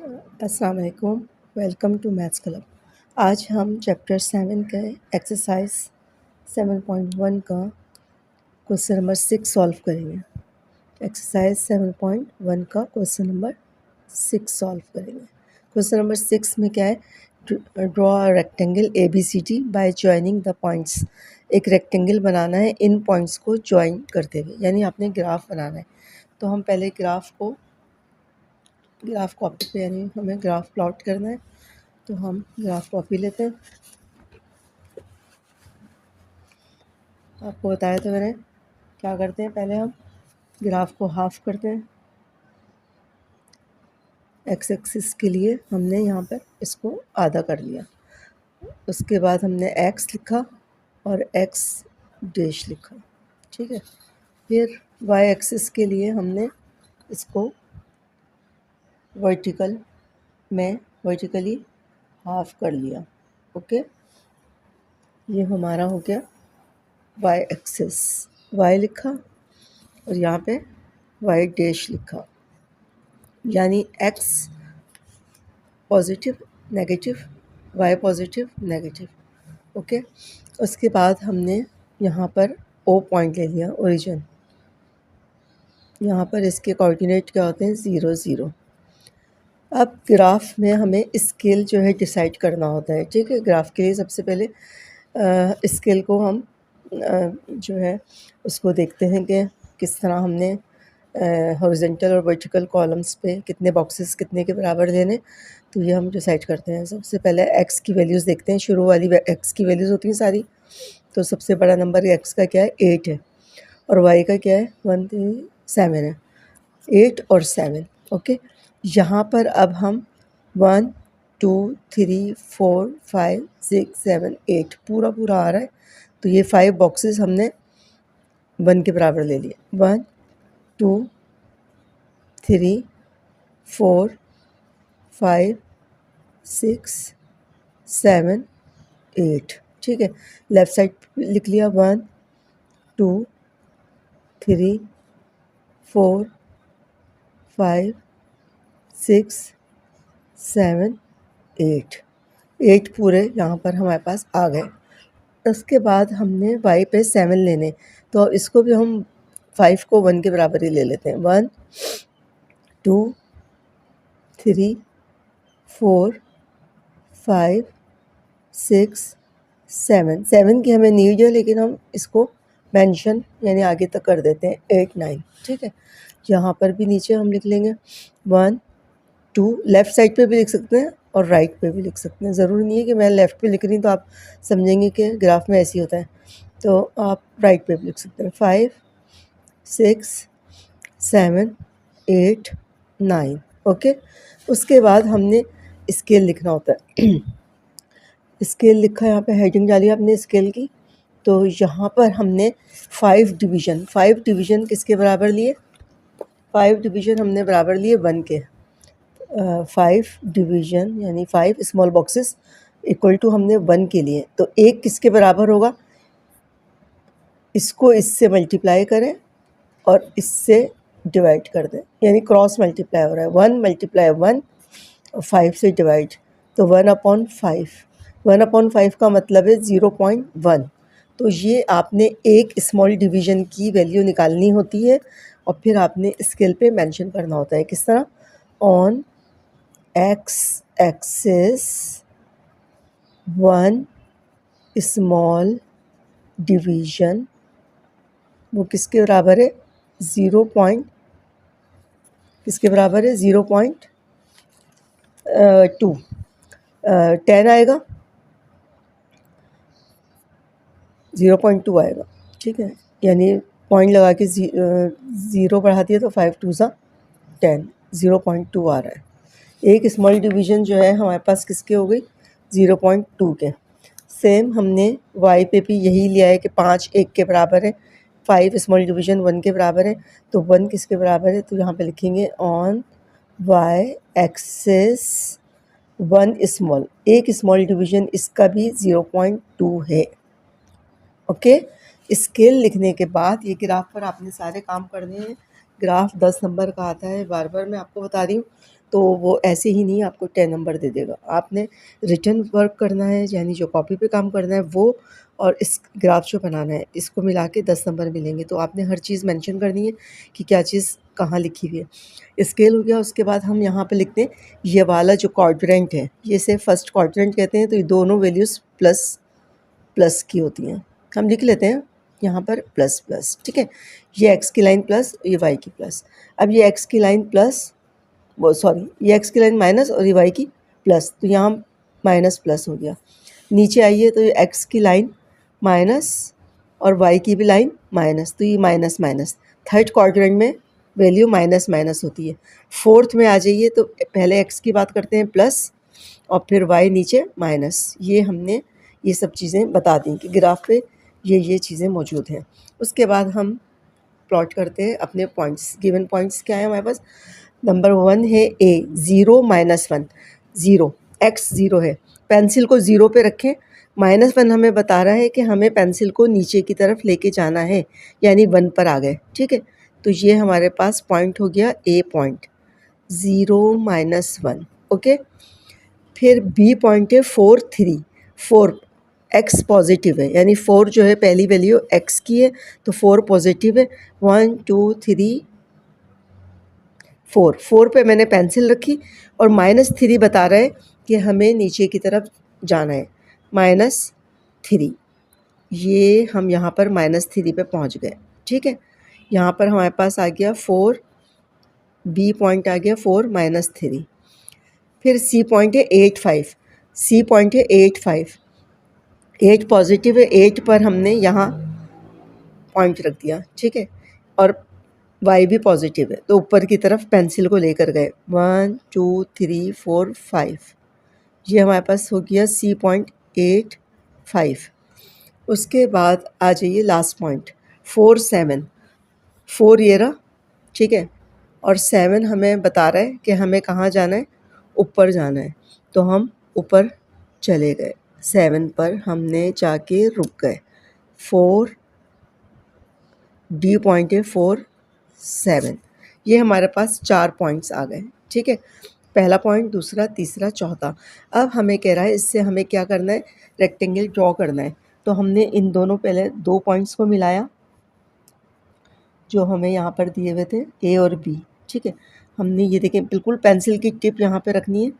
अस्सलाम वालेकुम। Welcome to maths club. आज हम चैप्टर 7 का एक्सरसाइज 7.1 का क्वेश्चन नंबर 6 सॉल्व करेंगे। एक्सरसाइज 7.1 का क्वेश्चन नंबर 6 सॉल्व करेंगे। क्वेश्चन नंबर 6 में क्या है, draw a rectangle ABCD by joining the points. एक रेक्टेंगल बनाना है इन पॉइंट्स को ज्वाइन करते हुए, यानी आपने ग्राफ बनाना है। तो हम पहले ग्राफ कॉपी पे, यानी हमें ग्राफ प्लॉट करना है, तो हम ग्राफ कॉपी लेते हैं। आपको बताया तो मैंने, क्या करते हैं, पहले हम ग्राफ को हाफ करते हैं। एक्स एक्सिस के लिए हमने यहाँ पर इसको आधा कर लिया। उसके बाद हमने एक्स लिखा और एक्स डैश लिखा, ठीक है। फिर वाई एक्सिस के लिए हमने इसको वर्टिकली हाफ कर लिया। ओके, ये हमारा हो गया वाई एक्सिस। वाई लिखा और यहाँ पे वाई डैश लिखा, यानी X positive negative, Y positive negative. Okay, उसके बाद हमने यहाँ पर ओ पॉइंट ले लिया, ओरिजिन। यहाँ पर इसके कोऑर्डिनेट क्या होते हैं, 0 0। अब ग्राफ में हमें स्केल जो है डिसाइड करना होता है, ठीक है। ग्राफ के लिए सबसे पहले स्केल को हम जो है उसको देखते हैं कि किस तरह हमने हॉरिजॉन्टल और वर्टिकल कॉलम्स पे कितने बॉक्सेस कितने के बराबर लेने, तो ये हम डिसाइड करते हैं। सबसे पहले एक्स की वैल्यूज़ देखते हैं। शुरू वाली एक्स की वैल्यूज़ होती हैं सारी। तो सबसे बड़ा नंबर एक्स का क्या है, 8 है, और वाई का क्या है, 1 3 7 है। 8 और 7, ओके। यहाँ पर अब हम 1 2 3 4 5 6 7 8 पूरा आ रहा है, तो ये 5 बॉक्सेस हमने 1 के बराबर ले लिए। 1 2 3 4 5 6 7 8, ठीक है। लेफ़्ट साइड लिख लिया 1 2 3 4 5 6 7 8, 8 पूरे यहाँ पर हमारे पास आ गए। उसके बाद हमने वाई पे 7 लेने, तो इसको भी हम 5 को 1 के बराबर ही ले लेते हैं। 1 2 3 4 5 6 7 की हमें नीड है, लेकिन हम इसको मेंशन यानी आगे तक कर देते हैं 8 9, ठीक है। यहाँ पर भी नीचे हम लिख लेंगे 1 2, लेफ़्ट साइड पे भी लिख सकते हैं और राइट पे भी लिख सकते हैं। ज़रूरी नहीं है कि मैं लेफ़्ट पे लिख रही हूँ तो आप समझेंगे कि ग्राफ में ऐसे ही होता है, तो आप राइट पे भी लिख सकते हैं। 5 6 7 8 9, ओके। उसके बाद हमने स्केल लिखना होता है। स्केल लिखा, यहाँ पे हेडिंग डाली आपने स्केल की। तो यहाँ पर हमने 5 डिवीज़न किसके बराबर लिए, 5 डिवीज़न हमने बराबर लिए 1 के। 5 डिवीज़न यानी 5 स्मॉल बॉक्सेस इक्वल टू हमने 1 के लिए, तो एक किसके बराबर होगा, इसको इससे मल्टीप्लाई करें और इससे डिवाइड कर दें, यानी क्रॉस मल्टीप्लाई हो रहा है। 1 × 1 और 5 से डिवाइड, तो 1/5। 1/5 का मतलब है 0.1। तो ये आपने एक स्मॉल डिवीज़न की वैल्यू निकालनी होती है और फिर आपने स्केल पे मेंशन करना होता है। किस तरह, on x axis 1 small division, वो किसके बराबर है, 0. किसके बराबर है, 0.2। 10 आएगा, 0.2 आएगा, ठीक है। यानी पॉइंट लगा के 0 बढ़ा दिया तो 5 2 सा 10, 0.2 आ रहा है। एक स्मॉल डिवीज़न जो है हमारे पास किसके हो गई, 0.2 के। सेम हमने वाई पे भी यही लिया है कि 5 1 के बराबर है, 5 स्मॉल डिवीज़न 1 के बराबर है, तो 1 किसके बराबर है, तो यहाँ पे लिखेंगे ऑन वाई एक्सिस 1 स्मॉल, एक स्मॉल डिवीज़न इसका भी 0.2 है, ओके। स्केल लिखने के बाद ये ग्राफ पर आपने सारे काम करने हैं। ग्राफ 10 नंबर का आता है, बार बार मैं आपको बता रही हूँ। तो वो ऐसे ही नहीं आपको 10 नंबर दे देगा। आपने रिटन वर्क करना है, यानी जो कॉपी पे काम करना है वो, और इस ग्राफ जो बनाना है, इसको मिला के 10 नंबर मिलेंगे। तो आपने हर चीज़ मेंशन करनी है कि क्या चीज़ कहाँ लिखी हुई है। स्केल हो गया। उसके बाद हम यहाँ पे लिखते हैं ये वाला जो क्वाड्रेंट है, ये से फर्स्ट क्वाड्रेंट कहते हैं। तो ये दोनों वैल्यूज़ प्लस प्लस की होती हैं। हम लिख लेते हैं यहाँ पर प्लस प्लस, ठीक है। ये एक्स की लाइन प्लस, ये वाई की प्लस। अब ये एक्स की लाइन प्लस, वो सॉरी, ये एक्स की लाइन माइनस और ये वाई की प्लस, तो यहाँ माइनस प्लस हो गया। नीचे आइए तो ये एक्स की लाइन माइनस और वाई की भी लाइन माइनस, तो ये माइनस माइनस। थर्ड क्वाड्रेंट में वैल्यू माइनस माइनस होती है। फोर्थ में आ जाइए तो पहले एक्स की बात करते हैं प्लस, और फिर वाई नीचे माइनस। ये हमने ये सब चीज़ें बता दी कि ग्राफ पे ये चीज़ें मौजूद हैं। उसके बाद हम प्लॉट करते हैं अपने पॉइंट्स। गिवन पॉइंट्स क्या है हमारे पास? नंबर 1 है ए, 0 -1, 0, एक्स 0 है। पेंसिल को 0 पे रखें। -1 हमें बता रहा है कि हमें पेंसिल को नीचे की तरफ लेके जाना है, यानी 1 पर आ गए, ठीक है। तो ये हमारे पास पॉइंट हो गया ए पॉइंट, 0 -1, ओके। फिर बी पॉइंट है 4 3, 4 एक्स पॉजिटिव है, यानी 4 जो है पहली वैल्यू एक्स की है, तो 4 पॉजिटिव है। 1 2 3 4, 4 पे मैंने पेंसिल रखी और -3 बता रहा है कि हमें नीचे की तरफ जाना है, -3। ये हम यहाँ पर -3 पे पहुँच गए, ठीक है। यहाँ पर हमारे पास आ गया 4, बी पॉइंट आ गया 4 -3। फिर सी पॉइंट है 8 5, सी पॉइंट है 8 5, 8 पॉजिटिव है, 8 पर हमने यहाँ पॉइंट रख दिया, ठीक है। और वाई भी पॉजिटिव है, तो ऊपर की तरफ पेंसिल को लेकर गए, 1 2 3 4 5। ये हमारे पास हो गया सी पॉइंट 8 5। उसके बाद आ जाइए लास्ट पॉइंट 4 7, 4 ये रहा, ठीक है। और 7 हमें बता रहा है कि हमें कहाँ जाना है, ऊपर जाना है। तो हम ऊपर चले गए, 7 पर हमने जाके रुक गए। 4, डी पॉइंट है 4 7। ये हमारे पास 4 पॉइंट्स आ गए, ठीक है। पहला पॉइंट, दूसरा, तीसरा, चौथा। अब हमें कह रहा है इससे हमें क्या करना है, रेक्टेंगल ड्रॉ करना है। तो हमने इन दोनों पहले 2 पॉइंट्स को मिलाया जो हमें यहाँ पर दिए हुए थे, ए और बी, ठीक है। हमने ये देखें बिल्कुल पेंसिल की टिप यहाँ पे रखनी है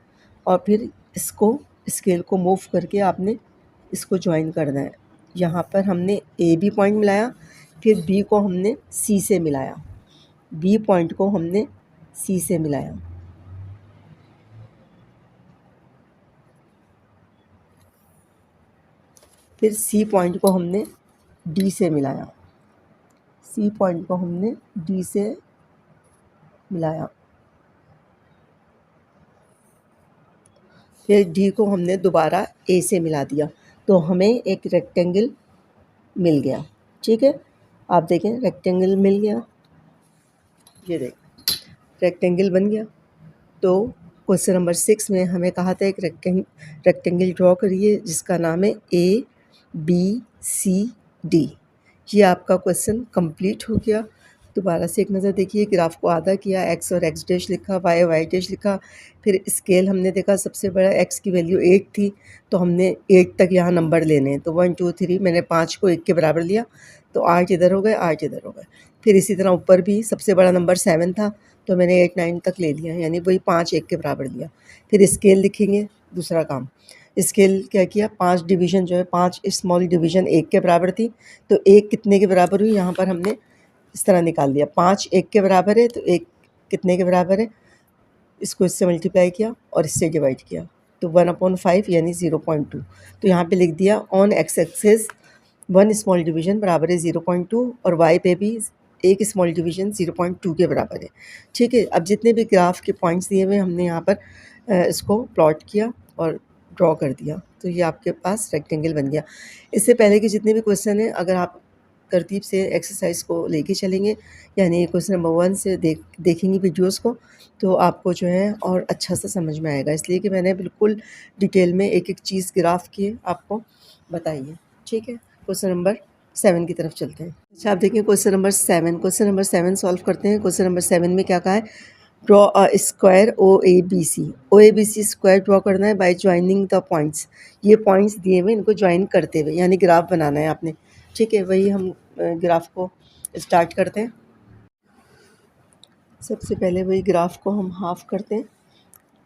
और फिर इसको स्केल को मूव करके आपने इसको ज्वाइन करना है। यहाँ पर हमने ए बी पॉइंट मिलाया, फिर बी को हमने सी से मिलाया, बी पॉइंट को हमने सी से मिलाया, फिर सी पॉइंट को हमने डी से मिलाया, सी पॉइंट को हमने डी से मिलाया, फिर डी को हमने दोबारा ए से मिला दिया। तो हमें एक रेक्टेंगल मिल गया, ठीक है। आप देखें रेक्टेंगल मिल गया, ये देख रेक्टेंगल बन गया। तो क्वेश्चन नंबर 6 में हमें कहा था एक रेक्टेंगल ड्रॉ करिए जिसका नाम है ए बी सी डी। ये आपका क्वेश्चन कंप्लीट हो गया। दोबारा से एक नज़र देखिए, ग्राफ को आधा किया, एक्स और एक्स डैश लिखा, वाई वाई डैश लिखा। फिर स्केल हमने देखा, सबसे बड़ा एक्स की वैल्यू 8 थी, तो हमने 8 तक यहाँ नंबर लेने हैं। तो 1 2 3 मैंने 5 को 1 के बराबर लिया, तो 8 इधर हो गए, 8 इधर हो गए। फिर इसी तरह ऊपर भी सबसे बड़ा नंबर 7 था, तो मैंने 8 9 तक ले लिया, यानी वही 5 1 के बराबर लिया। फिर स्केल लिखेंगे, दूसरा काम स्केल क्या किया, 5 डिवीज़न जो है 5 स्मॉल डिवीज़न 1 के बराबर थी, तो 1 कितने के बराबर हुई, यहाँ पर हमने इस तरह निकाल दिया। 5 1 के बराबर है, तो 1 कितने के बराबर है, इसको इससे मल्टीप्लाई किया और इससे डिवाइड किया, तो 1/5 यानी 0.2। तो यहाँ पे लिख दिया on X axis 1 small division बराबर है 0.2 और वाई पे भी एक स्मॉल डिवीज़न 0.2 के बराबर है, ठीक है। अब जितने भी ग्राफ के पॉइंट्स दिए हुए हमने यहाँ पर इसको प्लॉट किया और ड्रॉ कर दिया, तो ये आपके पास रेक्टेंगल बन गया। इससे पहले के जितने भी क्वेश्चन हैं, अगर आप तरतीब से एक्सरसाइज को लेके चलेंगे, यानी क्वेश्चन नंबर 1 से देखेंगी वीडियोस को, तो आपको जो है और अच्छा सा समझ में आएगा, इसलिए कि मैंने बिल्कुल डिटेल में एक एक चीज़ ग्राफ की आपको बताई है, ठीक है। क्वेश्चन नंबर 7 की तरफ चलते हैं। अच्छा, आप देखिए क्वेश्चन नंबर 7 सॉल्व करते हैं। क्वेश्चन नंबर 7 में क्या कहा है, draw a square O A B C square draw करना है बाय ज्वाइनिंग द पॉइंट्स। ये पॉइंट्स दिए हुए इनको ज्वाइन करते हुए, यानी ग्राफ बनाना है आपने। ठीक है, वही हम ग्राफ को स्टार्ट करते हैं। सबसे पहले वही ग्राफ को हम हाफ करते हैं,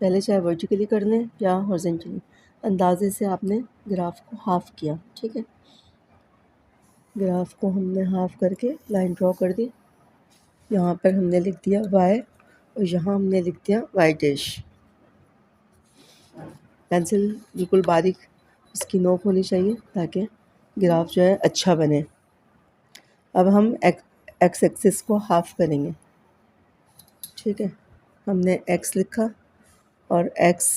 पहले चाहे वर्टिकली कर लें या हॉरिजॉन्टली। अंदाजे से आपने ग्राफ को हाफ किया। ठीक है, ग्राफ को हमने हाफ करके लाइन ड्रॉ कर दी। यहाँ पर हमने लिख दिया y और यहाँ हमने लिख दिया y डैश। पेंसिल बिल्कुल बारीक इसकी नोक होनी चाहिए ताकि ग्राफ जो है अच्छा बने। अब हम एक्स एक्सिस को हाफ करेंगे। ठीक है, हमने x लिखा और x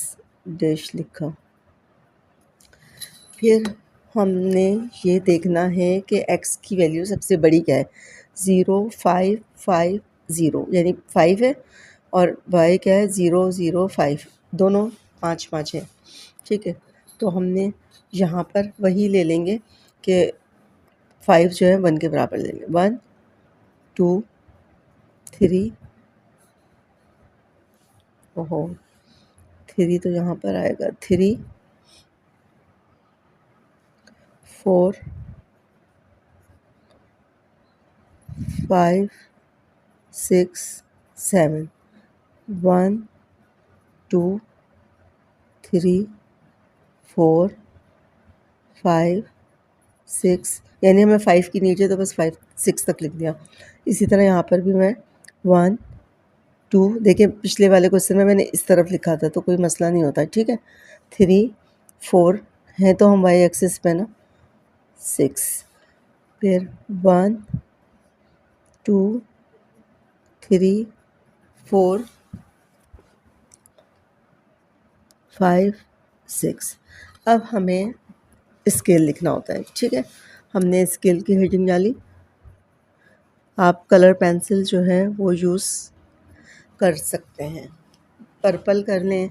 डैश लिखा। फिर हमने ये देखना है कि x की वैल्यू सबसे बड़ी क्या है। 0 5 5 0 यानी 5 है, और y क्या है 0 0 5, दोनों 5 5 है। ठीक है, तो हमने यहाँ पर वही ले लेंगे कि 5 जो है 1 के बराबर लेंगे। 1 2 3, ओहो 3 तो यहाँ पर आएगा, 3 4 5 6 7, 1 2 3 4 5 6, यानी हमें 5 की नीचे तो बस 5 6 तक लिख दिया। इसी तरह यहाँ पर भी मैं 1 2, देखिए पिछले वाले क्वेश्चन में मैंने इस तरफ लिखा था तो कोई मसला नहीं होता। ठीक है, 3 4 हैं तो हम वाई एक्सिस पे ना, 6, फिर 1 2 3 4 5 6। अब हमें स्केल लिखना होता है। ठीक है, हमने स्केल की हेडिंग डाली। आप कलर पेंसिल जो है वो यूज़ कर सकते हैं, पर्पल कर लें,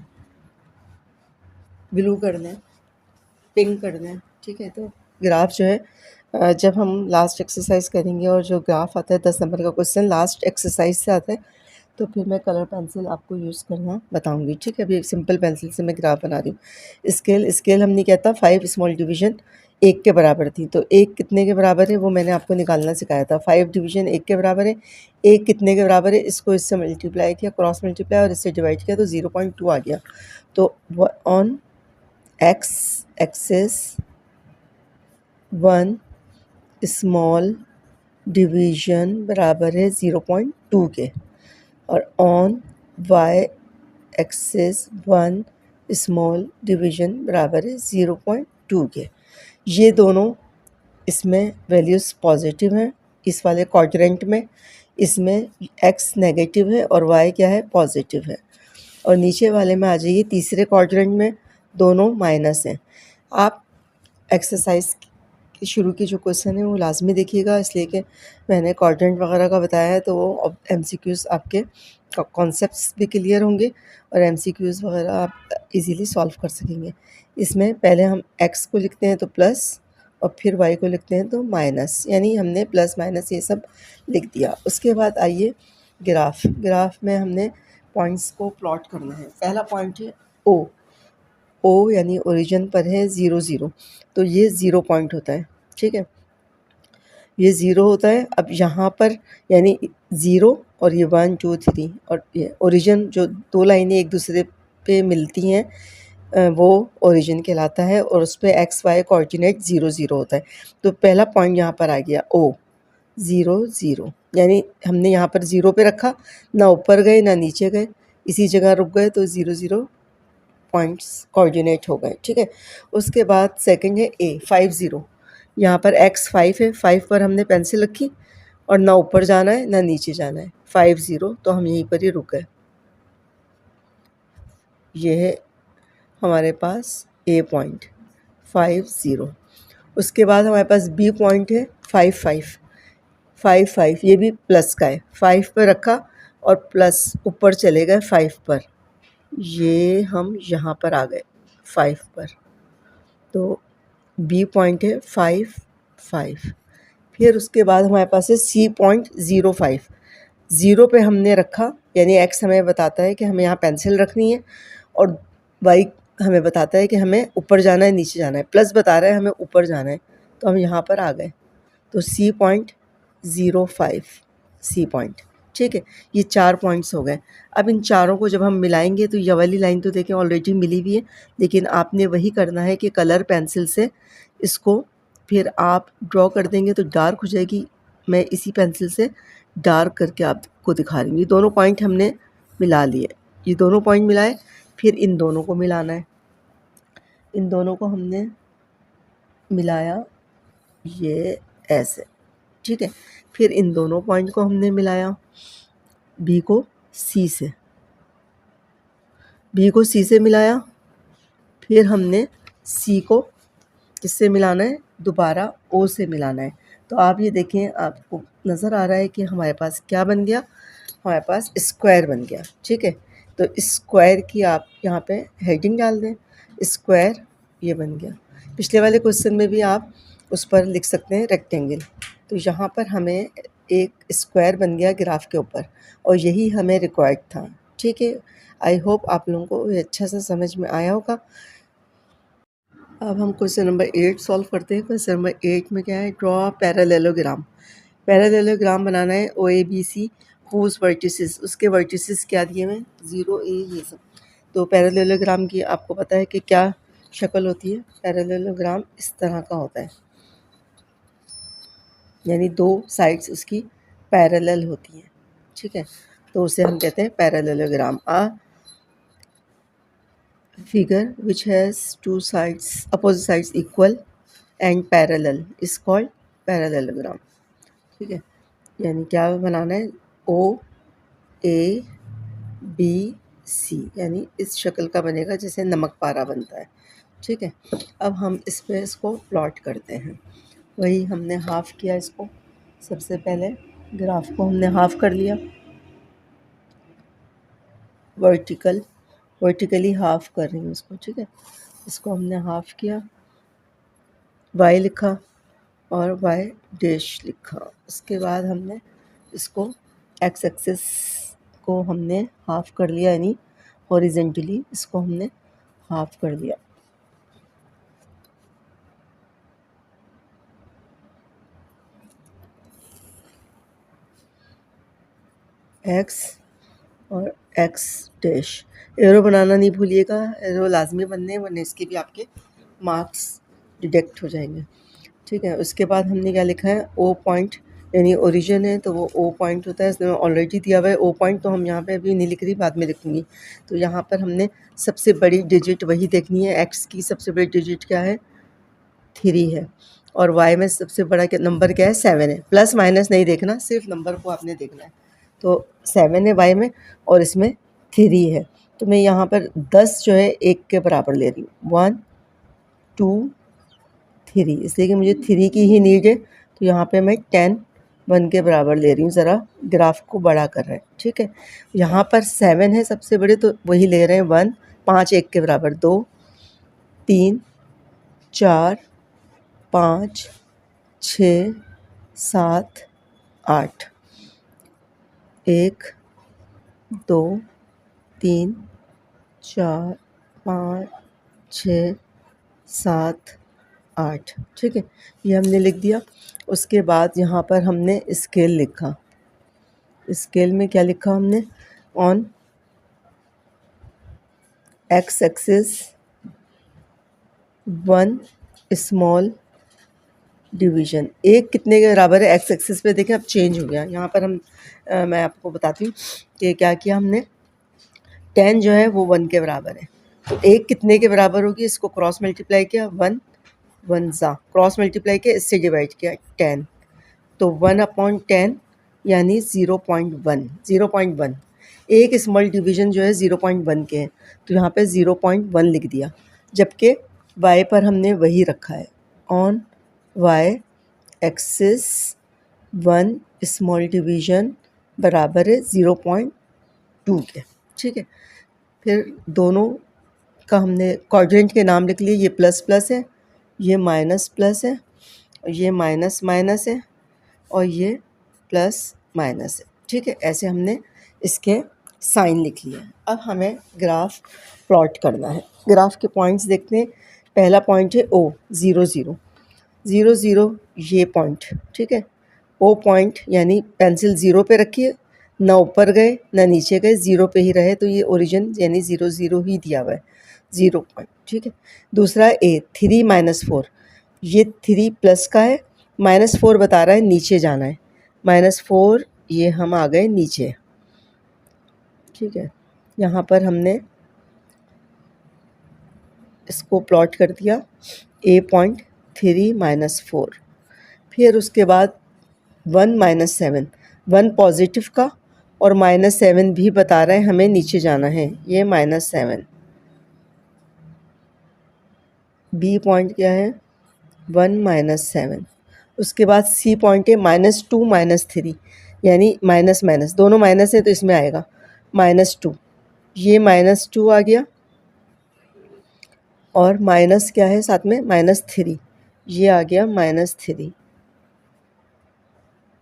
ब्लू कर लें, पिंक कर लें। ठीक है, तो ग्राफ जो है जब हम लास्ट एक्सरसाइज करेंगे और जो ग्राफ आता है 10 नंबर का क्वेश्चन लास्ट एक्सरसाइज से आता है, तो फिर मैं कलर पेंसिल आपको यूज़ करना बताऊंगी। ठीक है, अभी सिंपल पेंसिल से मैं ग्राफ बना रही हूँ। स्केल हम नहीं कहता, 5 स्मॉल डिवीज़न 1 के बराबर थी, तो 1 कितने के बराबर है वो मैंने आपको निकालना सिखाया था। 5 डिवीज़न 1 के बराबर है, 1 कितने के बराबर है, इसको इससे मल्टीप्लाई किया, क्रॉस मल्टीप्लाई और इससे डिवाइड किया तो 0.2 आ गया। तो on X axis 1 small division बराबर है 0.2 के, और on Y axis 1 small division बराबर है 0.2 के। ये दोनों इसमें वैल्यूज़ पॉजिटिव हैं, इस वाले क्वाड्रेंट में, इसमें x नेगेटिव है और y क्या है पॉजिटिव है। और नीचे वाले में आ जाइए, तीसरे क्वाड्रेंट में दोनों माइनस हैं। आप एक्सरसाइज की शुरू की जो क्वेश्चन है वो लाजमी देखिएगा, इसलिए कि मैंने क्वाड्रेंट वगैरह का बताया है, तो वो MCQs आपके कॉन्सेप्ट्स भी क्लियर होंगे और MCQs वगैरह आप इजीली सॉल्व कर सकेंगे। इसमें पहले हम x को लिखते हैं तो प्लस, और फिर y को लिखते हैं तो माइनस, यानी हमने प्लस माइनस ये सब लिख दिया। उसके बाद आइए ग्राफ में हमने पॉइंट्स को प्लॉट करना है। पहला पॉइंट है ओ यानी ओरिजिन पर है 0 0, तो ये 0 पॉइंट होता है। ठीक है, ये 0 होता है। अब यहाँ पर यानी 0 और ये 1 2 3 और ये ओरिजिन, जो दो लाइनें एक दूसरे पे मिलती हैं वो ओरिजिन कहलाता है, और उस पर एक्स वाई कोऑर्डिनेट 0 0 होता है। तो पहला पॉइंट यहाँ पर आ गया ओ 0 0, यानी हमने यहाँ पर 0 पे रखा, ना ऊपर गए ना नीचे गए, इसी जगह रुक गए, तो 0 0 पॉइंट्स कोऑर्डिनेट हो गए। ठीक है, उसके बाद सेकंड है ए 5 0, यहाँ पर x 5 है, 5 पर हमने पेंसिल रखी और ना ऊपर जाना है ना नीचे जाना है, 5 0, तो हम यहीं पर ही रुक गए। ये है हमारे पास ए पॉइंट 5 0। उसके बाद हमारे पास बी पॉइंट है 5 5 5 5, ये भी प्लस का है, 5 पर रखा और प्लस ऊपर चले गए 5 पर, ये हम यहाँ पर आ गए 5 पर, तो बी पॉइंट है 5 5। फिर उसके बाद हमारे पास है सी पॉइंट 0 5, ज़ीरो पे हमने रखा, यानी एक्स हमें बताता है कि हमें यहाँ पेंसिल रखनी है, और वाई हमें बताता है कि हमें ऊपर जाना है नीचे जाना है, प्लस बता रहा है हमें ऊपर जाना है, तो हम यहाँ पर आ गए। तो C.05 सी पॉइंट, ठीक है। ये 4 पॉइंट्स हो गए। अब इन चारों को जब हम मिलाएंगे तो ये वाली लाइन तो देखें ऑलरेडी मिली हुई है, लेकिन आपने वही करना है कि कलर पेंसिल से इसको फिर आप ड्रॉ कर देंगे तो डार्क हो जाएगी। मैं इसी पेंसिल से डार्क करके आपको दिखा रही हूँ। ये दोनों पॉइंट हमने मिला लिए, ये दोनों पॉइंट मिलाए, फिर इन दोनों को मिलाना है। इन दोनों को हमने मिलाया ये ऐसे, ठीक है। फिर इन दोनों पॉइंट को हमने मिलाया, बी को सी से, बी को सी से मिलाया, फिर हमने सी को किससे मिलाना है, दोबारा ओ से मिलाना है। तो आप ये देखें, आपको नज़र आ रहा है कि हमारे पास क्या बन गया, हमारे पास स्क्वायर बन गया, ठीक है। तो स्क्वायर की आप यहाँ पे हेडिंग डाल दें, स्क्वायर ये बन गया। पिछले वाले क्वेश्चन में भी आप उस पर लिख सकते हैं रेक्टेंगल। तो यहाँ पर हमें एक स्क्वायर बन गया ग्राफ के ऊपर, और यही हमें रिक्वायर्ड था, ठीक है। आई होप आप लोगों को ये अच्छा सा समझ में आया होगा। अब हम क्वेश्चन नंबर 8 सॉल्व करते हैं। क्वेश्चन नंबर 8 में क्या है, ड्रॉ पैरेललोग्राम। पैरेललोग्राम बनाना है O A B C whose vertices, उसके वर्टिसेस क्या दिए हुए हैं, 0 ए ये सब। तो पैरेललोग्राम की आपको पता है कि क्या शक्ल होती है। पैरेललोग्राम इस तरह का होता है, यानी दो साइड्स उसकी पैरेलल होती हैं, ठीक है। तो उसे हम कहते हैं parallelogram. Figure which has two sides, opposite sides equal and parallel is called parallelogram, ठीक है। यानी क्या बनाना है, ओ ए बी सी, यानी इस शक्ल का बनेगा जैसे नमक पारा बनता है, ठीक है। अब हम इस पे इसको प्लॉट करते हैं। वही हमने हाफ़ किया इसको, सबसे पहले ग्राफ को हमने हाफ़ कर लिया, वर्टिकली हाफ़ कर रही हूँ इसको, ठीक है। इसको हमने हाफ़ किया, वाई लिखा और वाई डैश लिखा। उसके बाद हमने इसको एक्स एक्सिस को हमने हाफ़ कर लिया, यानी हॉरिजेंटली इसको हमने हाफ़ कर लिया। एक्स और एक्स डैश, एरो बनाना नहीं भूलिएगा, एरो लाजमी बनने हैं, वरना इसके भी आपके मार्क्स डिडक्ट हो जाएंगे, ठीक है। उसके बाद हमने क्या लिखा है, ओ पॉइंट, यानी ओरिजिन है तो वो ओ पॉइंट होता है, इसमें ऑलरेडी दिया हुआ है ओ पॉइंट, तो हम यहाँ पे अभी नहीं लिख रही, बाद में लिखूँगी। तो यहाँ पर हमने सबसे बड़ी डिजिट वही देखनी है, एक्स की सबसे बड़ी डिजिट क्या है, 3 है, और वाई में सबसे बड़ा नंबर क्या है, 7 है। प्लस माइनस नहीं देखना, सिर्फ नंबर को आपने देखना है। तो 7 है वाई में, और इसमें 3 है। तो मैं यहाँ पर 10 जो है 1 के बराबर ले रही हूँ, 1 2 3, इसलिए कि मुझे 3 की ही नीड है। तो यहाँ पे मैं 10 1 के बराबर ले रही हूँ, ज़रा ग्राफ को बड़ा कर रहे हैं, ठीक है। यहाँ पर 7 है सबसे बड़े, तो वही ले रहे हैं 1, 5 1 के बराबर, 2 3 4 5 6 7 8, 1 2 3 4 5 6 7 8, ठीक है। ये हमने लिख दिया। उसके बाद यहाँ पर हमने स्केल लिखा, स्केल में क्या लिखा हमने, on x axis 1 small division, एक कितने के बराबर है, एक्स एक्सिस पे देखें अब चेंज हो गया। यहाँ पर हम मैं आपको बताती हूँ कि क्या किया हमने, 10 जो है वो 1 के बराबर है, तो एक कितने के बराबर होगी, इसको क्रॉस मल्टीप्लाई किया, 1 1 ज़ा, क्रॉस मल्टीप्लाई किया, इससे डिवाइड किया 10, तो 1/10 यानी 0.1, 0.1। एक स्मॉल डिवीज़न जो है 0.1 के हैं, तो यहाँ पे 0.1 लिख दिया, जबकि y पर हमने वही रखा है, on y axis 1 small division बराबर है 0.2 के, ठीक है। फिर दोनों का हमने क्वाड्रेंट के नाम लिख लिए, ये प्लस प्लस है, ये माइनस प्लस है, ये माइनस माइनस है, और ये प्लस माइनस है, ठीक है, ऐसे हमने इसके साइन लिख लिया। अब हमें ग्राफ प्लॉट करना है। ग्राफ के पॉइंट्स देखते हैं। पहला पॉइंट है ओ, 0 0 0 0, ये पॉइंट, ठीक है। ओ पॉइंट यानी पेंसिल 0 पे रखिए, ना ऊपर गए ना नीचे गए, 0 पे ही रहे, तो ये ओरिजिन यानी 0 0 ही दिया हुआ है, 0 पॉइंट, ठीक है। दूसरा ए, 3 -4, ये 3 प्लस का है, -4 बता रहा है नीचे जाना है, -4, ये हम आ गए नीचे, ठीक है। यहाँ पर हमने इसको प्लॉट कर दिया, ए पॉइंट 3 -4, फिर उसके बाद 1 -7, 1 पॉजिटिव का और -7 भी बता रहा है हमें नीचे जाना है, ये -7। बी पॉइंट क्या है, 1 -7। उसके बाद सी पॉइंट है -2 -3, यानी माइनस माइनस दोनों माइनस है तो इसमें आएगा -2, ये -2 आ गया, और माइनस क्या है साथ में, -3, ये आ गया -3।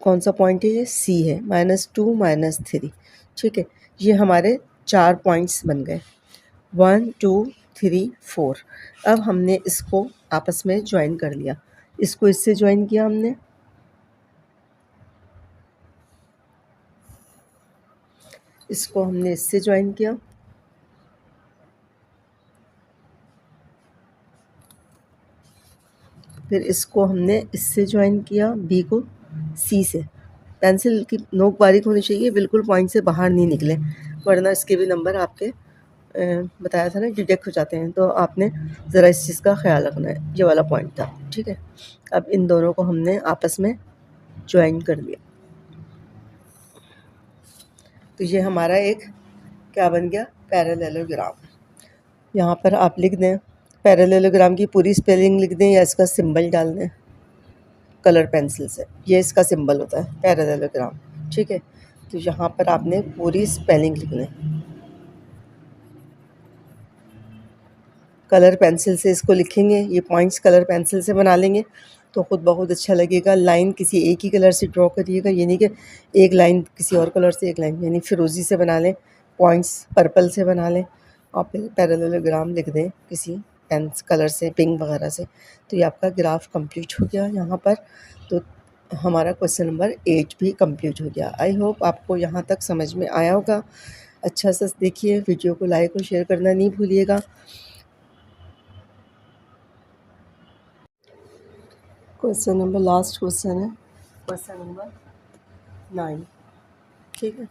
कौन सा पॉइंट है, ये सी है, -2 -3, ठीक है। ये हमारे 4 पॉइंट्स बन गए, 1 2 3 4। अब हमने इसको आपस में ज्वाइन कर लिया, इसको इससे ज्वाइन किया हमने, इसको हमने इससे ज्वाइन किया, फिर इसको हमने इससे ज्वाइन किया, बी को सी से। पेंसिल की नोक बारीक होनी चाहिए, बिल्कुल पॉइंट से बाहर नहीं निकले, वरना इसके भी नंबर आपके बताया था ना डिडक्ट हो जाते हैं, तो आपने ज़रा इस चीज़ का ख्याल रखना है। ये वाला पॉइंट था, ठीक है। अब इन दोनों को हमने आपस में ज्वाइन कर लिया, तो ये हमारा एक क्या बन गया, पैरेललोग्राम। यहाँ पर आप लिख दें, पैरेललोग्राम की पूरी स्पेलिंग लिख दें या इसका सिंबल डाल दें कलर पेंसिल से, ये इसका सिंबल होता है पैरेललोग्राम, ठीक है। तो यहाँ पर आपने पूरी स्पेलिंग लिखना है, कलर पेंसिल से इसको लिखेंगे, ये पॉइंट्स कलर पेंसिल से बना लेंगे तो ख़ुद बहुत अच्छा लगेगा। लाइन किसी एक ही कलर से ड्रॉ करिएगा, ये नहीं कि एक लाइन किसी और कलर से, एक लाइन यानी फिरोज़ी से बना लें, पॉइंट्स पर्पल से बना लें, और फिर पैरेललोग्राम लिख दें किसी पेन कलर से, पिंक वगैरह से, तो ये आपका ग्राफ कंप्लीट हो गया यहाँ पर। तो हमारा क्वेश्चन नंबर 8 भी कंप्लीट हो गया। आई होप आपको यहाँ तक समझ में आया होगा। अच्छा सा देखिए, वीडियो को लाइक और शेयर करना नहीं भूलिएगा। क्वेश्चन नंबर, लास्ट क्वेश्चन है, क्वेश्चन नंबर 9, ठीक है।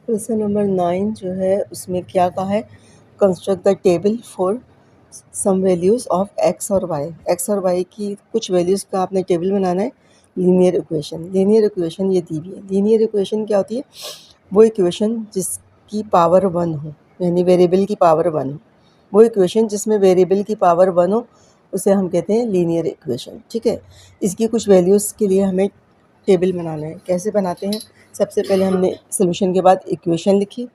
क्वेश्चन नंबर 9 जो है उसमें क्या कहा है, construct the table for some values of X और वाई। एक्स और वाई की कुछ वैल्यूज़ का आपने टेबल बनाना है। लीनियर इक्वेशन, लीनियर इक्वेशन ये दी हुई है। लीनियर इक्वेशन क्या होती है, वो इक्वेशन जिसकी पावर 1 हो, यानी वेरिएबल की पावर 1 हो, वो इक्वेशन जिसमें वेरिएबल की पावर 1 हो उसे हम कहते हैं लीनियर इक्वेशन, ठीक है। इसकी कुछ वैल्यूज़ के लिए हमें टेबल बनाना है। कैसे बनाते हैं, सबसे पहले हमने सॉल्यूशन के बाद इक्वेशन लिखी,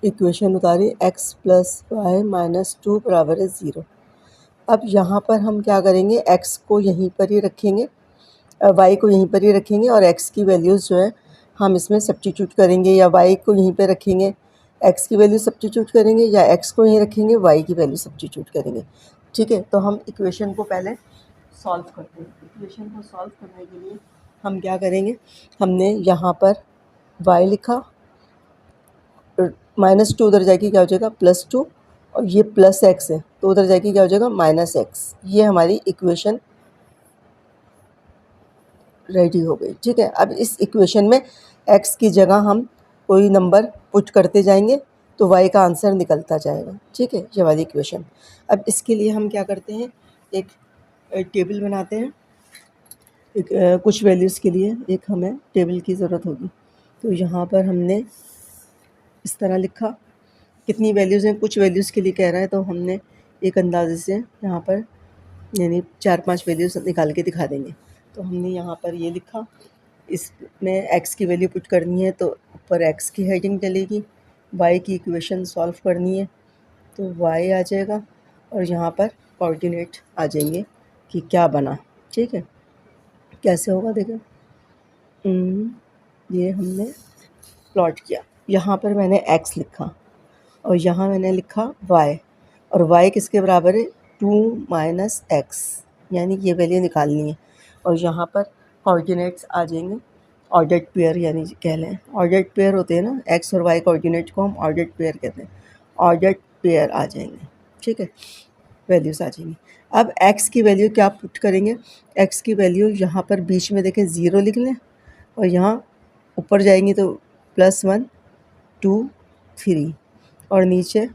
इक्वेशन उतारी, x + y - 2 बराबर है 0। अब यहाँ पर हम क्या करेंगे, x को यहीं पर ही रखेंगे, y को यहीं पर ही रखेंगे, और x की वैल्यूज़ जो है हम इसमें सब्स्टिट्यूट करेंगे, या y को यहीं पर रखेंगे, x की वैल्यू सब्स्टिट्यूट करेंगे, या x को यहीं रखेंगे, y की वैल्यू सब्स्टिट्यूट करेंगे, ठीक है। तो हम इक्वेशन को पहले सॉल्व करते हैं। इक्वेशन को सॉल्व करने के लिए हम क्या करेंगे, हमने यहाँ पर y लिखा, -2 उधर जाके क्या हो जाएगा +2, और ये +x है तो उधर जाके क्या हो जाएगा -x। ये हमारी इक्वेशन रेडी हो गई, ठीक है। अब इस इक्वेशन में x की जगह हम कोई नंबर पुट करते जाएंगे तो y का आंसर निकलता जाएगा, ठीक है, ये वाली इक्वेशन। अब इसके लिए हम क्या करते हैं, एक टेबल बनाते हैं। एक कुछ वैल्यूज़ के लिए एक हमें टेबल की ज़रूरत होगी, तो यहाँ पर हमने इस तरह लिखा, कितनी वैल्यूज़ हैं, कुछ वैल्यूज़ के लिए कह रहा है, तो हमने एक अंदाजे से यहाँ पर यानी 4-5 वैल्यूज़ निकाल के दिखा देंगे। तो हमने यहाँ पर ये लिखा, इसमें x की वैल्यू पुट करनी है तो ऊपर x की हेडिंग डलेगी, y की इक्वेशन सॉल्व करनी है तो y आ जाएगा, और यहाँ पर कोऑर्डिनेट आ जाएंगे कि क्या बना, ठीक है। कैसे होगा देखो, ये हमने प्लॉट किया। यहाँ पर मैंने x लिखा और यहाँ मैंने लिखा y, और y किसके बराबर है 2 माइनस एक्स, यानी ये वैल्यू निकालनी है। और यहाँ पर कोऑर्डिनेट्स आ जाएंगे ऑर्डर्ड पेयर, यानी कह लें ऑर्डर्ड पेयर होते हैं ना, x और y कोऑर्डिनेट को हम ऑर्डर्ड पेयर कहते हैं। ऑर्डर्ड पेयर आ जाएंगे, ठीक है, वैल्यूज़ आ जाएंगी। अब x की वैल्यू क्या पुट करेंगे, x की वैल्यू यहाँ पर बीच में देखें 0 लिख लें, और यहाँ ऊपर जाएंगी तो +1 2 3, और नीचे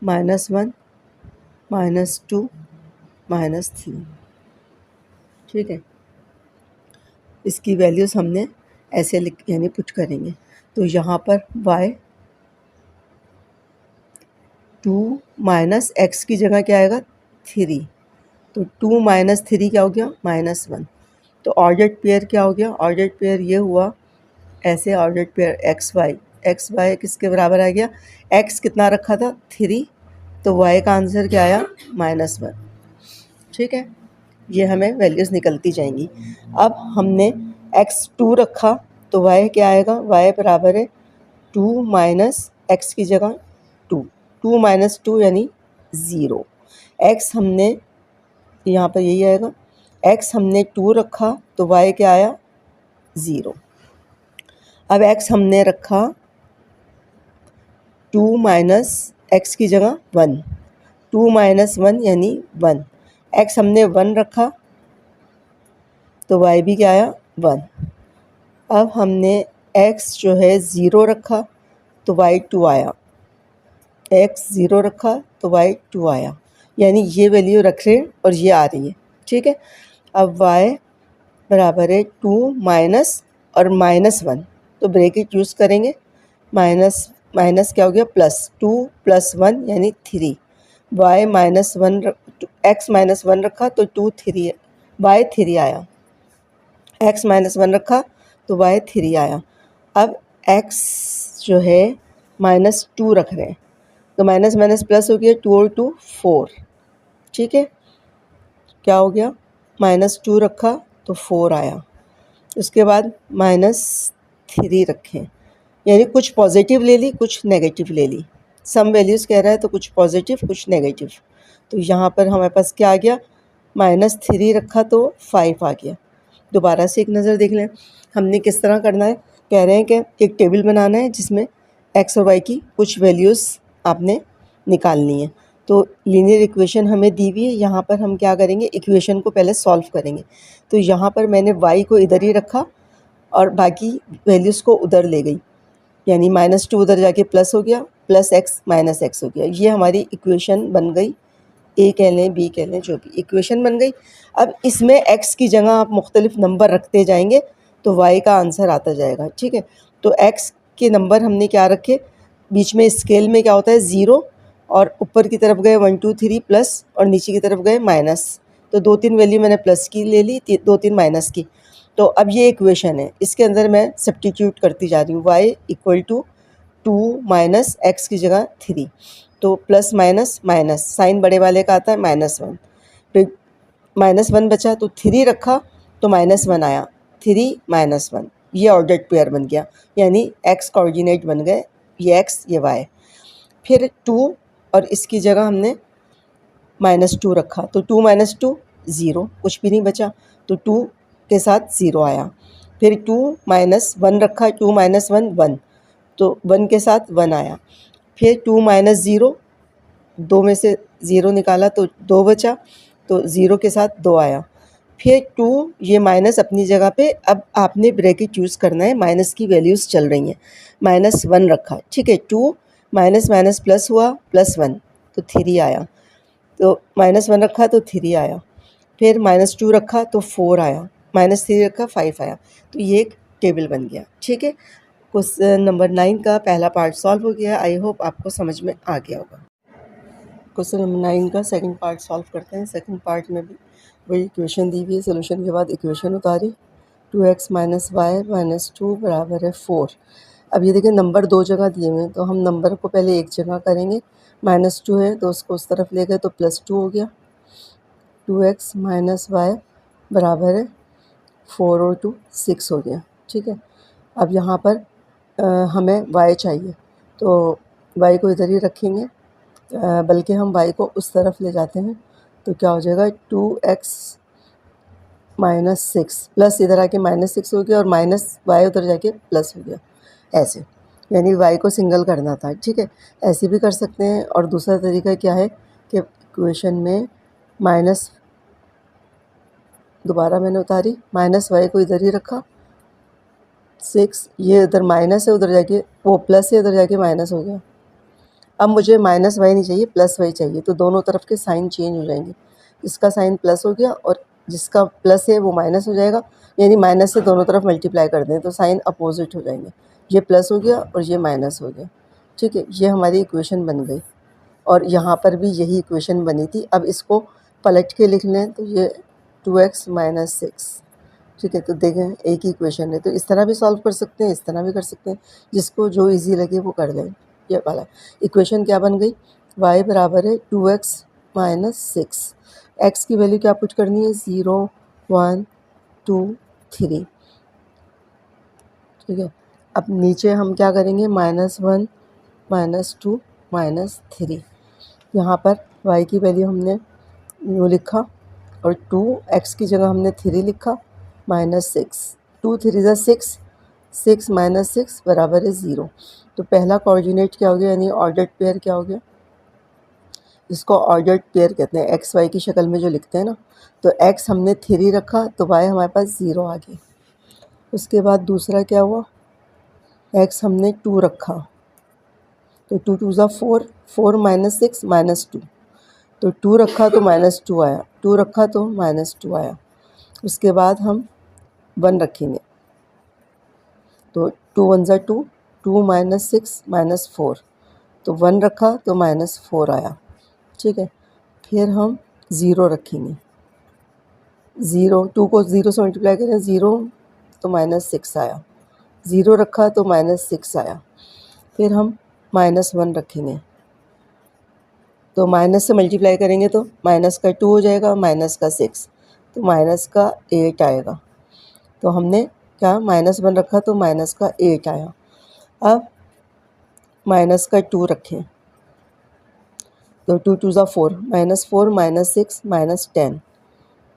-1 -2 -3, ठीक है। इसकी वैल्यूज़ हमने ऐसे लिख यानी पुट करेंगे। तो यहाँ पर y 2 माइनस एक्स की जगह क्या आएगा 3, तो 2 माइनस 3 क्या हो गया -1। तो ऑर्डर्ड पेयर क्या हो गया, ऑर्डर्ड पेयर ये हुआ ऐसे, ऑर्डर्ड पेयर एक्स वाई किसके बराबर आ गया, x कितना रखा था 3, तो y का आंसर क्या आया -1, ठीक है। ये हमें वैल्यूज़ निकलती जाएंगी। अब हमने x2 रखा तो y क्या आएगा, y बराबर है 2 माइनस एक्स की जगह 2 माइनस 2 यानी 0। x हमने यहाँ पर यही आएगा, x हमने 2 रखा तो y क्या आया 0। अब x हमने रखा 2 माइनस एक्स की जगह 1, 2 माइनस 1 यानी 1। x हमने 1 रखा तो y भी क्या आया 1। अब हमने x जो है 0 रखा तो y 2 आया, x 0 रखा तो y 2 आया, यानी ये वैल्यू रख रहे हैं और ये आ रही है, ठीक है। अब y बराबर है 2 माइनस और -1, तो ब्रैकेट यूज़ करेंगे, माइनस माइनस क्या हो गया +2 + 1 यानी 3, y -1 x -1 रखा तो 2 3 y 3 आया, x -1 रखा तो y 3 आया। अब x जो है -2 रख रहे हैं तो माइनस माइनस प्लस हो गया, 2 और 2 4, ठीक है। क्या हो गया, -2 रखा तो 4 आया, उसके बाद -3 रखें, यानी कुछ पॉजिटिव ले ली कुछ नेगेटिव ले ली, सम वैल्यूज़ कह रहा है तो कुछ पॉजिटिव कुछ नेगेटिव। तो यहाँ पर हमारे पास क्या आ गया, -3 रखा तो 5 आ गया। दोबारा से एक नज़र देख लें हमने किस तरह करना है। कह रहे हैं कि एक टेबल बनाना है जिसमें x और y की कुछ वैल्यूज़ आपने निकालनी है। तो लीनियर इक्वेशन हमें दी हुई है, यहाँ पर हम क्या करेंगे, इक्वेशन को पहले सॉल्व करेंगे। तो यहाँ पर मैंने y को इधर ही रखा और बाकी वैल्यूज़ को उधर ले गई, यानी -2 उधर जाके प्लस हो गया, +x -x हो गया। ये हमारी इक्वेशन बन गई, ए कह लें बी कह लें, जो भी इक्वेशन बन गई। अब इसमें x की जगह आप मुख्तलिफ नंबर रखते जाएंगे तो y का आंसर आता जाएगा, ठीक है। तो x के नंबर हमने क्या रखे, बीच में स्केल में क्या होता है 0, और ऊपर की तरफ गए 1 2 3 प्लस, और नीचे की तरफ गए माइनस। तो 2-3 वैल्यू मैंने प्लस की ले ली, 2-3 माइनस की। तो अब ये इक्वेशन है, इसके अंदर मैं सब्स्टिट्यूट करती जा रही हूँ, y = 2 माइनस एक्स की जगह 3, तो प्लस माइनस माइनस, साइन बड़े वाले का आता है -1, फिर -1 बचा तो 3 रखा तो -1 आया, 3 -1, ये ऑर्डर्ड पेयर बन गया, यानी x कोऑर्डिनेट बन गए, ये x ये y। फिर 2 और इसकी जगह हमने -2 रखा तो 2 - 2 0, कुछ भी नहीं बचा, तो 2 के साथ 0 आया। फिर 2 - 1 रखा, 2 - 1 1, तो 1 के साथ 1 आया। फिर 2 - 0, 2 में से 0 निकाला तो 2 बचा, तो 0 के साथ 2 आया। फिर 2, ये माइनस अपनी जगह पे, अब आपने ब्रैकेट यूज़ करना है, माइनस की वैल्यूज़ चल रही हैं, -1 रखा, ठीक है। 2 माइनस माइनस प्लस हुआ, +1 तो 3 आया, तो -1 रखा तो 3 आया। फिर -2 रखा तो 4 आया, -3 रखा 5 आया। तो ये एक टेबल बन गया, ठीक है। क्वेश्चन नंबर 9 का पहला पार्ट सॉल्व हो गया। आई होप आपको समझ में आ गया होगा। क्वेश्चन नंबर 9 का सेकंड पार्ट सॉल्व करते हैं। सेकंड पार्ट में भी वही इक्वेशन दी हुई है, सोल्यूशन के बाद इक्वेशन उतारी, 2x - y - 2 बराबर है 4। अब ये देखिए नंबर दो जगह दिए हुए हैं, तो हम नंबर को पहले एक जगह करेंगे, -2 है तो उसको उस तरफ ले गए तो +2 हो गया, 2x - y बराबर है 4 और 2 6 हो गया। ठीक है। अब यहाँ पर हमें y चाहिए, तो y को इधर ही रखेंगे, बल्कि हम y को उस तरफ ले जाते हैं, तो क्या हो जाएगा 2x माइनस सिक्स प्लस इधर आके माइनस सिक्स हो गया और माइनस वाई उधर जाके प्लस हो गया, ऐसे, यानी y को सिंगल करना था। ठीक है, ऐसे भी कर सकते हैं। और दूसरा तरीका क्या है कि इक्वेशन में माइनस, दोबारा मैंने उतारी, माइनस वाई को इधर ही रखा, सिक्स, ये उधर माइनस है, उधर जाके वो प्लस है, उधर जाके माइनस हो गया। अब मुझे माइनस वाई नहीं चाहिए, प्लस वाई चाहिए, तो दोनों तरफ के साइन चेंज हो जाएंगे। इसका साइन प्लस हो गया और जिसका प्लस है वो माइनस हो जाएगा, यानी माइनस से दोनों तरफ मल्टीप्लाई कर दें तो साइन अपोजिट हो जाएंगे। ये प्लस हो गया और ये माइनस हो गया। ठीक है, ये हमारी इक्वेशन बन गई और यहाँ पर भी यही इक्वेशन बनी थी। अब इसको पलट के लिख लें तो ये 2x माइनस सिक्स। ठीक है, तो देखें एक ही इक्वेशन है, तो इस तरह भी सॉल्व कर सकते हैं, इस तरह भी कर सकते हैं, जिसको जो इजी लगे वो कर लें। ये वाला इक्वेशन क्या बन गई, y बराबर है 2x माइनस सिक्स। एक्स की वैल्यू क्या पुट करनी है, 0 1 2 3। ठीक है, अब नीचे हम क्या करेंगे, -1 -2 -3। यहाँ पर y की वैल्यू हमने यूँ लिखा और 2x की जगह हमने 3 लिखा, -6, 2 3 ज़ा 6, 6 माइनस 6 बराबर है 0। तो पहला कोऑर्डिनेट क्या हो गया, यानी ऑर्डर्ड पेयर क्या हो गया, इसको ऑर्डर्ड पेयर कहते हैं, एक्स वाई की शक्ल में जो लिखते हैं ना। तो x हमने 3 रखा तो y हमारे पास 0 आ गया। उसके बाद दूसरा क्या हुआ, x हमने 2 रखा, तो 2 2 ज़ा 4, 4 माइनस 6 -2, तो 2 रखा तो -2 आया, 2 रखा तो -2 आया। उसके बाद हम 1 रखेंगे, तो 2 1 ज़ा 2, 2 माइनस 6 -4, तो 1 रखा तो -4 आया। ठीक है, फिर हम 0 रखेंगे, 0, 2 को 0 से मल्टीप्लाई करें, 0 तो -6 आया, 0 रखा तो -6 आया। फिर हम -1 रखेंगे, तो माइनस से मल्टीप्लाई करेंगे तो माइनस का 2 हो जाएगा, माइनस का 6 तो माइनस का 8 आएगा। तो हमने क्या -1 रखा तो माइनस का 8 आया। अब माइनस का 2 रखें, तो 2 2 ज़ा 4, -4 -6 -10,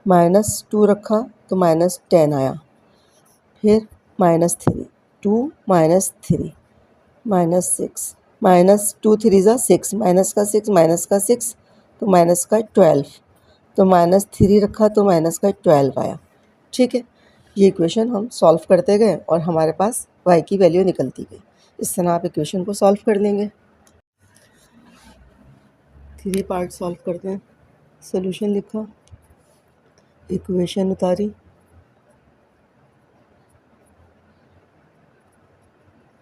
-2 रखा तो -10 आया। फिर -3, 2 -3 -6, -2 3 ज़ा 6, माइनस का 6 माइनस का 6 तो माइनस का 12, तो -3 रखा तो माइनस का 12 आया। ठीक है, ये इक्वेशन हम सॉल्व करते गए और हमारे पास y की वैल्यू निकलती गई। इस तरह आप इक्वेशन को सॉल्व कर लेंगे। 3 पार्ट सॉल्व करते हैं। सोल्यूशन लिखा, इक्वेशन उतारी।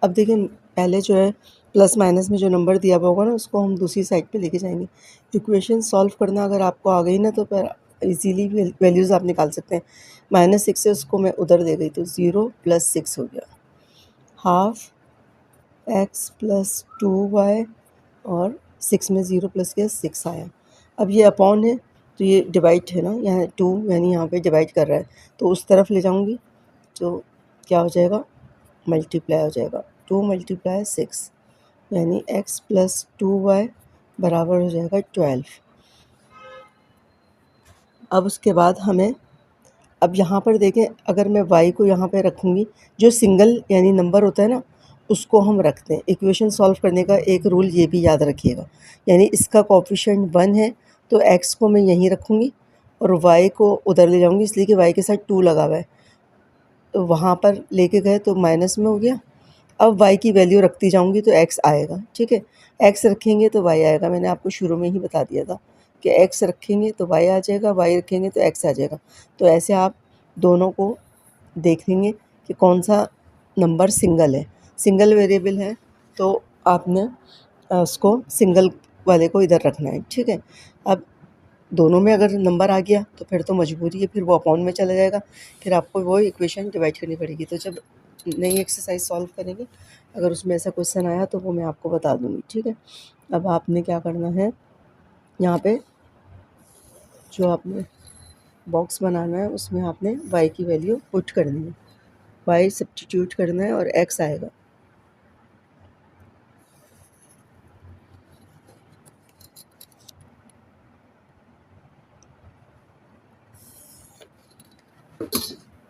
अब देखिए, पहले जो है प्लस माइनस में जो नंबर दिया हुआ होगा ना, उसको हम दूसरी साइड पे लेके जाएंगे। इक्वेशन सॉल्व करना अगर आपको आ गई ना, तो फिर इजीली वैल्यूज़ आप निकाल सकते हैं। -6 से उसको मैं उधर दे गई तो 0 + 6 हो गया, हाफ x + 2y, और 6 में 0 प्लस किया 6 आया। अब ये अपॉन है तो ये डिवाइड है ना, यहाँ 2 यानी यहाँ पे डिवाइड कर रहा है, तो उस तरफ ले जाऊँगी तो क्या हो जाएगा, मल्टीप्लाई हो जाएगा, 2 × 6 यानी x + 2y बराबर हो जाएगा 12। अब उसके बाद हमें, अब यहाँ पर देखें, अगर मैं y को यहाँ पे रखूँगी, जो सिंगल यानी नंबर होता है ना, उसको हम रखते हैं। इक्वेशन सॉल्व करने का एक रूल ये भी याद रखिएगा, यानी इसका कोएफिशिएंट 1 है तो x को मैं यहीं रखूँगी और y को उधर ले जाऊँगी, इसलिए कि y के साथ 2 लगा हुआ है, तो वहाँ पर लेके गए तो माइनस में हो गया। अब y की वैल्यू रखती जाऊँगी तो x आएगा। ठीक है, x रखेंगे तो y आएगा, मैंने आपको शुरू में ही बता दिया था कि x रखेंगे तो y आ जाएगा, y रखेंगे तो x आ जाएगा। तो ऐसे आप दोनों को देख लेंगे कि कौन सा नंबर सिंगल है, सिंगल वेरिएबल है तो आपने उसको सिंगल वाले को इधर रखना है। ठीक है, अब दोनों में अगर नंबर आ गया तो फिर तो मजबूरी है, फिर वो अपॉन में चला जाएगा, फिर आपको वो इक्वेशन डिवाइड करनी पड़ेगी। तो जब नई एक्सरसाइज सॉल्व करेंगे, अगर उसमें ऐसा क्वेश्चन आया तो वो मैं आपको बता दूँगी। ठीक है, अब आपने क्या करना है, यहाँ पे जो आपने बॉक्स बनाना है उसमें आपने y की वैल्यू पुट करनी है। वाई सब्स्टिट्यूट करना है और एक्स आएगा।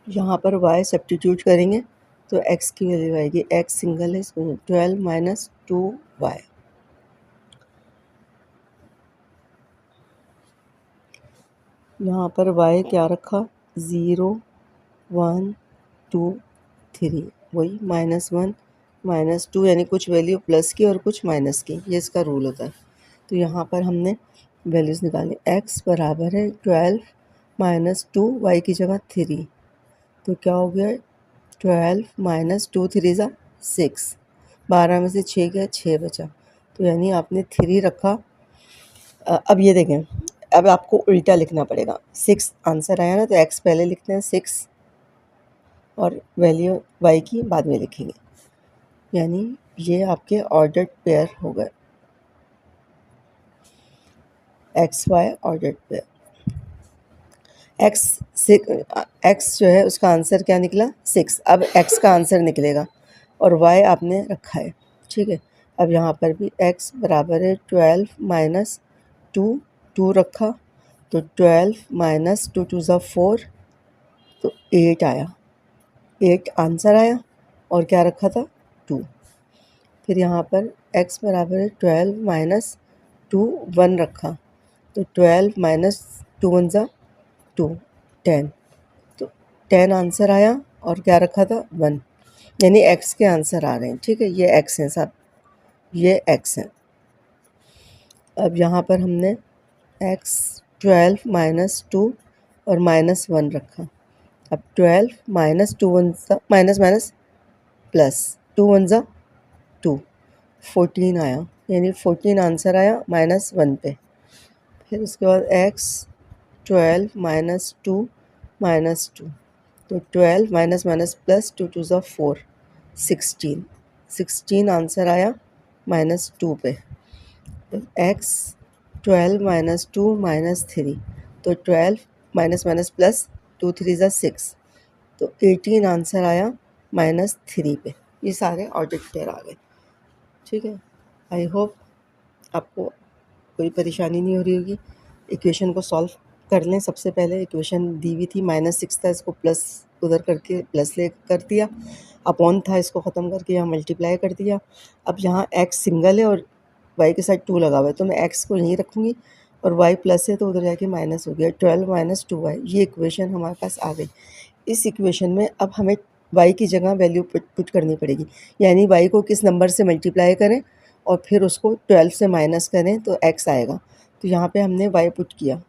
यहाँ पर y सब्स्टिट्यूट करेंगे तो x की वैल्यू आएगी, x सिंगल है, 12 माइनस 2y। यहाँ पर y क्या रखा, 0 1 2 3, वही -1 -2, यानी कुछ वैल्यू प्लस की और कुछ माइनस की, ये इसका रूल होता है। तो यहाँ पर हमने वैल्यूज़ निकाली, x बराबर है 12 माइनस 2, y की जगह 3, तो क्या हो गया, 12 माइनस 2 3 ज़ा 6, 12 में से 6 गया, 6 बचा, तो यानी आपने 3 रखा। अब ये देखें, अब आपको उल्टा लिखना पड़ेगा, 6 आंसर आया ना, तो x पहले लिखते हैं 6 और वैल्यू y की बाद में लिखेंगे, यानी ये आपके ऑर्डर्ड पेयर हो गए, X Y ordered pair. X जो है उसका आंसर क्या निकला, 6, अब x का आंसर निकलेगा और y आपने रखा है, ठीक है। अब यहाँ पर भी x बराबर है 12 माइनस 2, 2 रखा, तो 12 माइनस 2 2 ज़ा 4, तो 8 आया, 8 आंसर आया और क्या रखा था, 2। फिर यहाँ पर x बराबर है 12 माइनस 2, 1 रखा, तो 12 माइनस 2 1 ज़ा 2, 10, तो 10 आंसर आया और क्या रखा था, 1, यानी x के आंसर आ रहे हैं, ठीक है। ये x हैं साहब, ये x है। अब यहाँ पर हमने x 12 माइनस 2 और -1 रखा, अब 12 माइनस 2 1 ज़ा माइनस माइनस प्लस 2 1 ज़ा 2, 14 आया, यानी 14 आंसर आया -1 पे। फिर उसके बाद x 12 माइनस 2 माइनस 2, तो 12 माइनस माइनस प्लस 2 2 ज़ा 4, 16, 16 आंसर आया -2 पे। x 12 माइनस 2 माइनस 3, तो 12 माइनस माइनस प्लस 2 3 ज़ा 6, तो 18 आंसर आया -3 पे। ये सारे ऑर्डर्ड पेयर आ गए, ठीक है। आई होप आपको कोई परेशानी नहीं हो रही होगी। इक्वेशन को सॉल्व कर लें। सबसे पहले इक्वेशन दी हुई थी -6 था, इसको प्लस उधर करके प्लस ले कर दिया, अपॉन था इसको ख़त्म करके यहाँ मल्टीप्लाई कर दिया। अब यहाँ x सिंगल है और y के साथ 2 लगा हुआ है, तो मैं x को यहीं रखूँगी और y प्लस है तो उधर जाके माइनस हो गया, 12 माइनस 2y, ये इक्वेशन हमारे पास आ गई। इस इक्वेशन में अब हमें y की जगह वैल्यू पुट करनी पड़ेगी, यानी y को किस नंबर से मल्टीप्लाई करें और फिर उसको 12 से माइनस करें तो x आएगा। तो यहाँ पे हमने y पुट किया,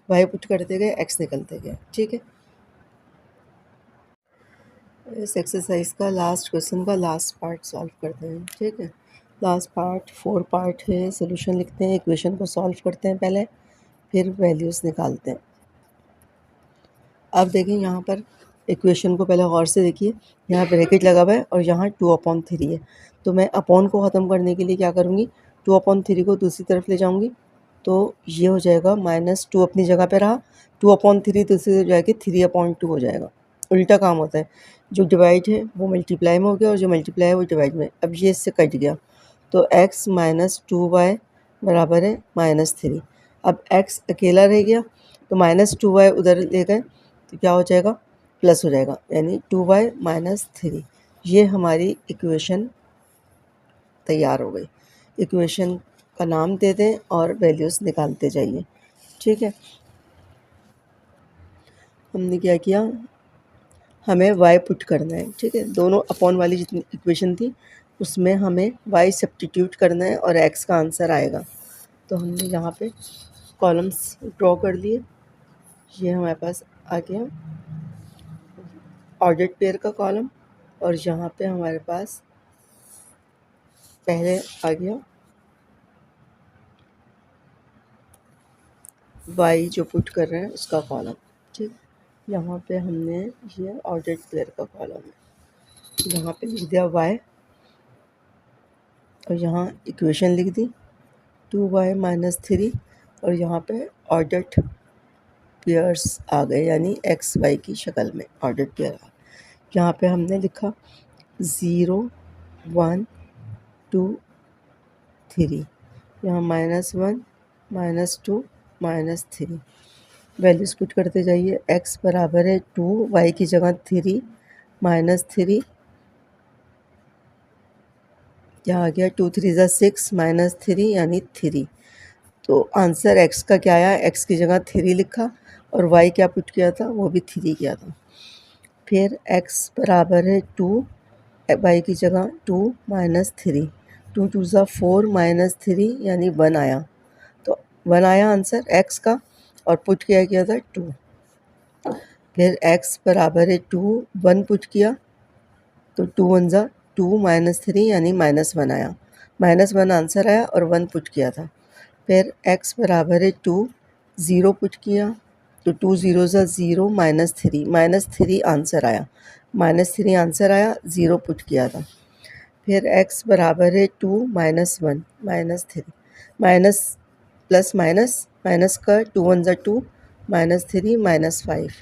y पुट करते गए x निकलते गए, ठीक है। इस एक्सरसाइज का लास्ट क्वेश्चन का लास्ट पार्ट सॉल्व करते हैं, ठीक है। लास्ट पार्ट 4 पार्ट है, सोल्यूशन लिखते हैं, इक्वेशन को सॉल्व करते हैं पहले, फिर वैल्यूज़ निकालते हैं। अब देखें यहाँ पर इक्वेशन को पहले गौर से देखिए, यहाँ ब्रैकेट लगा हुआ है और यहाँ 2/3 है, तो मैं अपॉन को ख़त्म करने के लिए क्या करूँगी, 2/3 को दूसरी तरफ ले जाऊँगी, तो ये हो जाएगा -2 अपनी जगह पे रहा, 2/3 दूसरी जाके 3/2 हो जाएगा। उल्टा काम होता है, जो डिवाइड है वो मल्टीप्लाई में हो गया और जो मल्टीप्लाई है वो डिवाइड में। अब ये इससे कट गया, तो x माइनस 2y बराबर है -3। अब x अकेला रह गया, तो -2y उधर ले गए तो क्या हो जाएगा, प्लस हो जाएगा, यानी 2y माइनस 3। ये हमारी इक्वेशन तैयार हो गई। इक्वेशन का नाम दे दें और वैल्यूज़ निकालते जाइए, ठीक है। हमने क्या किया, हमें y पुट करना है, ठीक है। दोनों अपॉन वाली जितनी इक्वेशन थी उसमें हमें y सब्स्टिट्यूट करना है और x का आंसर आएगा। तो हमने यहाँ पे कॉलम्स ड्रॉ कर लिए, ये हमारे पास आ गया ऑर्डर्ड पेयर का कॉलम, और यहाँ पे हमारे पास पहले आ गया y जो पुट कर रहे हैं उसका कॉलम, ठीक। यहाँ पे हमने ये ऑर्डर्ड पेयर का कॉलम है, यहाँ पे लिख दिया y और यहाँ इक्वेशन लिख दी 2y माइनस 3, और यहाँ पे ऑर्डर्ड पेयर्स आ गए, यानी x y की शक्ल में ऑर्डर्ड पेयर आ गए। यहाँ पे हमने लिखा 0 1 2 3, यहाँ -1 -2 -3 वैल्यूज़ पुट करते जाइए। x बराबर है 2, y की जगह 3 -3, यहाँ आ गया 2 3 ज़ा 6 -3 यानी 3। तो आंसर x का क्या आया, x की जगह 3 लिखा और y क्या पुट किया था, वो भी 3 किया था। फिर x बराबर है 2, y की जगह 2 -3, 2 2 ज़ा 4 -3 यानी 1 आया। तो 1 आया आंसर x का और पुट किया गया था 2। फिर x बराबर है 2, 1 पुट किया तो 2 1 ज़ा 2 -3 यानी -1 आया। -1 आंसर आया और 1 पुट किया था। फिर x बराबर है 2, 0 पुट किया तो 2 0 ज़ा 0 -3 आंसर आया। -3 आंसर आया, 0 पुट किया था। फिर x बराबर है 2 -1 -3 माइनस प्लस माइनस माइनस का 2 1 ज़ा 2 -3 -5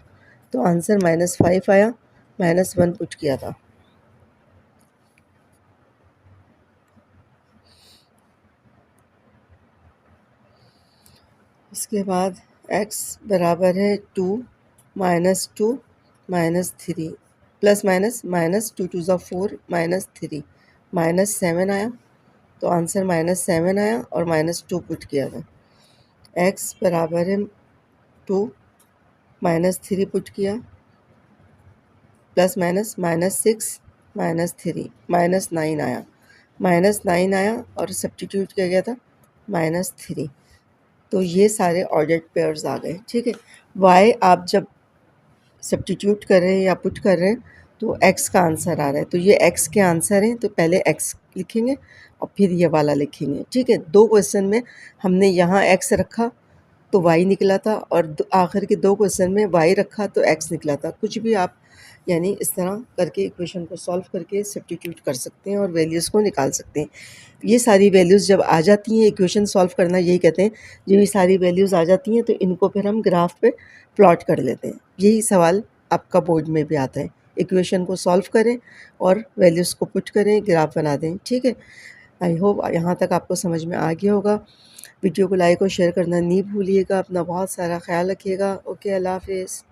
तो आंसर -5 आया, -1 पुट किया था। इसके बाद x बराबर है 2 -2 -3 प्लस माइनस -2 2 ज़ा 4 -3 -7 आया। तो आंसर -7 आया और -2 पुट किया था। x बराबर है 2 -3 पुट किया प्लस माइनस -6 -3 -9 आया। -9 आया और सब्स्टिट्यूट किया गया था -3। तो ये सारे ऑर्डर्ड पेयर्स आ गए। ठीक है, y आप जब सब्स्टिट्यूट कर रहे हैं या पुट कर रहे हैं तो x का आंसर आ रहा है, तो ये x के आंसर हैं, तो पहले x लिखेंगे और फिर ये वाला लिखेंगे। ठीक है, 2 क्वेश्चन में हमने यहाँ x रखा तो y निकला था और आखिर के 2 क्वेश्चन में y रखा तो x निकला था। कुछ भी आप यानी इस तरह करके इक्वेशन को सॉल्व करके सब्स्टिट्यूट कर सकते हैं और वैल्यूज़ को निकाल सकते हैं। ये सारी वैल्यूज़ जब आ जाती हैं, इक्वेशन सॉल्व करना यही कहते हैं, जब ये सारी वैल्यूज़ आ जाती हैं तो इनको फिर हम ग्राफ पे प्लॉट कर लेते हैं। यही सवाल आपका बोर्ड में भी आता है, इक्वेशन को सॉल्व करें और वैल्यूज़ को पुट करें, ग्राफ बना दें। ठीक है, आई होप यहाँ तक आपको समझ में आ गया होगा। वीडियो को लाइक और शेयर करना नहीं भूलिएगा। अपना बहुत सारा ख्याल रखिएगा। ओके, अल्लाह हाफ़िज़।